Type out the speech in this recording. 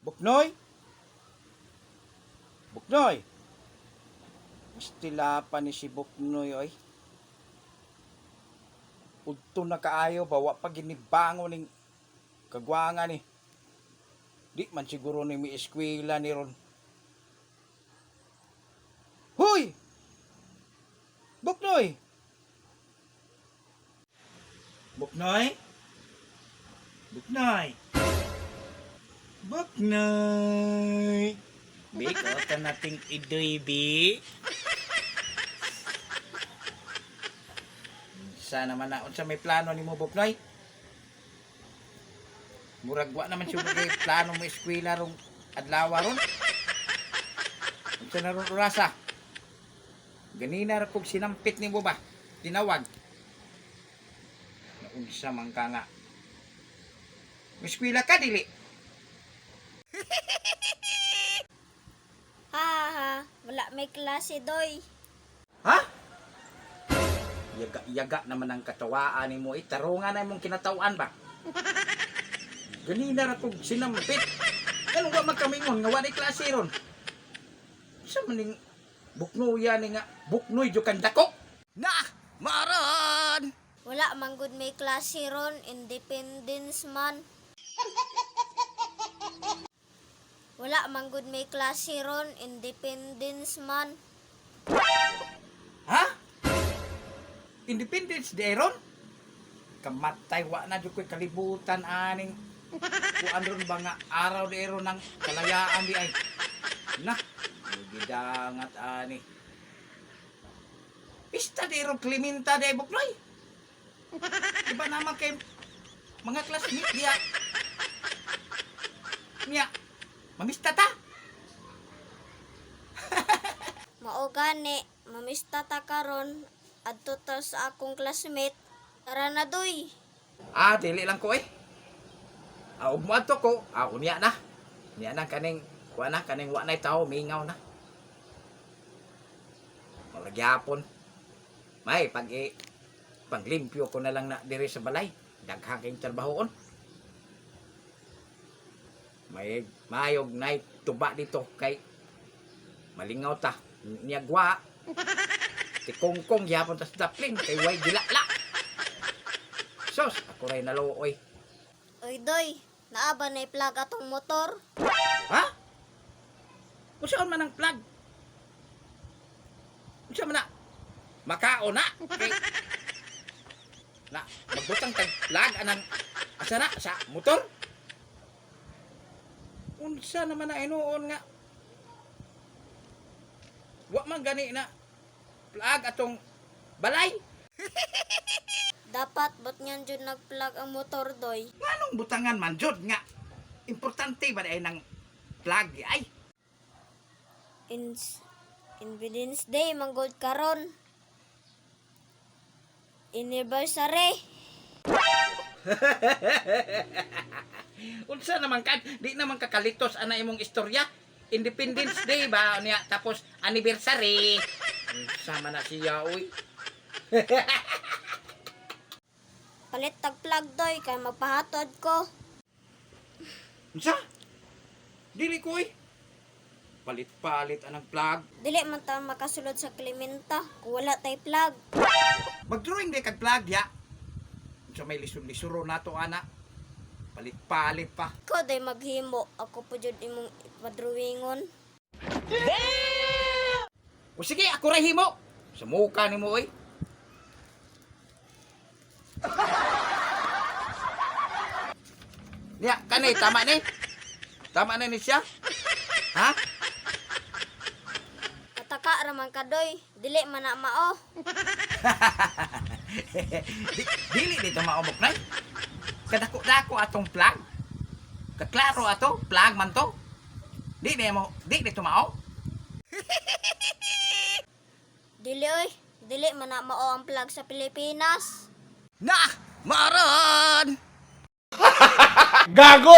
Buknoy? Buknoy? Istilapan ni si Buknoy, oy. Udto na kaayo, bawa pa ginibango ning kagwanga ni. Di man siguro ni mi eskwela ni ron. Huy! Buknoy! Buknoy? Buknoy! Buknoy! Biko ka nating idoy, bi. Sana man na unsa may plano nimo, Buknoy? Murag wa naman siya may plano mo eskwela rong adlaw ron. Unsa na ron orasa? Ganina ra kog sinampit nimo ba? Tinawag. Na unsa man ka nga. Eskwela ka dili? Ha, wala may klase, doy. Ha? Yaga naman ang katawaan ni mo. Tarungan na mong kinatawan ba? Ganina ra kog sinampit. Ano ba magkamingon nga wala klase ron? Sa maning buknoya ni nga buknoy jo kan dako. Na, maran. Wala manggod may klase ron, independence man. Wala manggod may klase ron, independence man. Ha? Independence Day ron? Kamatay wa na jud ko'y kalibutan aning kuan ron ba nga araw di ron ng kalayaan di ay. Na, gidangat ani. Pista di ron Cleminta di Buknoy. Diba naman kay mga classmate diya. Niya, mamista ta. Mao gani, mamista ta karon adto ta sa akong classmate. Tara na, doy. Ah, dili lang ko eh. Ug mo adto ko, unya na. Unya na kaning kuan na kaning wa nay tawo mingaw na. Malagyapon. May paglimpyo ko na lang na diri sa balay. Daghang kayong trabahoon. May mayog nay tuba dito kay malingaw ta. Niyagwa. Ti kongkong yapon tas dapling kay way dilala. Sos, ako ray naluoy. Oy, doy, naaba na plug atong motor. Ha? Unsaon man ang plug? Unsa man na? Makao na. Kay na magbutang tag plug anang asa na sa motor? Unsa naman na inuon nga? Wa man gani na plug atong balay. Dapat bot nyan jud nag-plug ang motor, doy. Nganong butangan man jud nga? Importante ba ay nang plug ay? Independence Day manggod karon. Anniversary. Unsa naman ka? Di naman kakalitos ana imong istorya. Independence Day ba niya tapos anniversary. Sama na siya oy. Palit tag plug, doy, kay magpahatod ko. Unsa? Dili ko oy. Palit-palit anang plug. Dili man ta makasulod sa Cleminta kung wala tay plug. Mag-drawing di kag plug ya. Unsa may lisod-lisuro nato ana. Palit-palit pa. Ko day maghimo, ako po jud imong ipadrawingon. O sige, ako ray himo. Sa mukha nimo oy. Niya, kanay tama ni. Tama na ni siya. Ha? Kataka raman ka, doy, dili man na mao. Dili dito maumok na. Kadako-dako atong plug. Kaklaro ato, plug man to. Di dito mao. Dili oy, dili man na mao ang plug sa Pilipinas. Na, maron. Gago!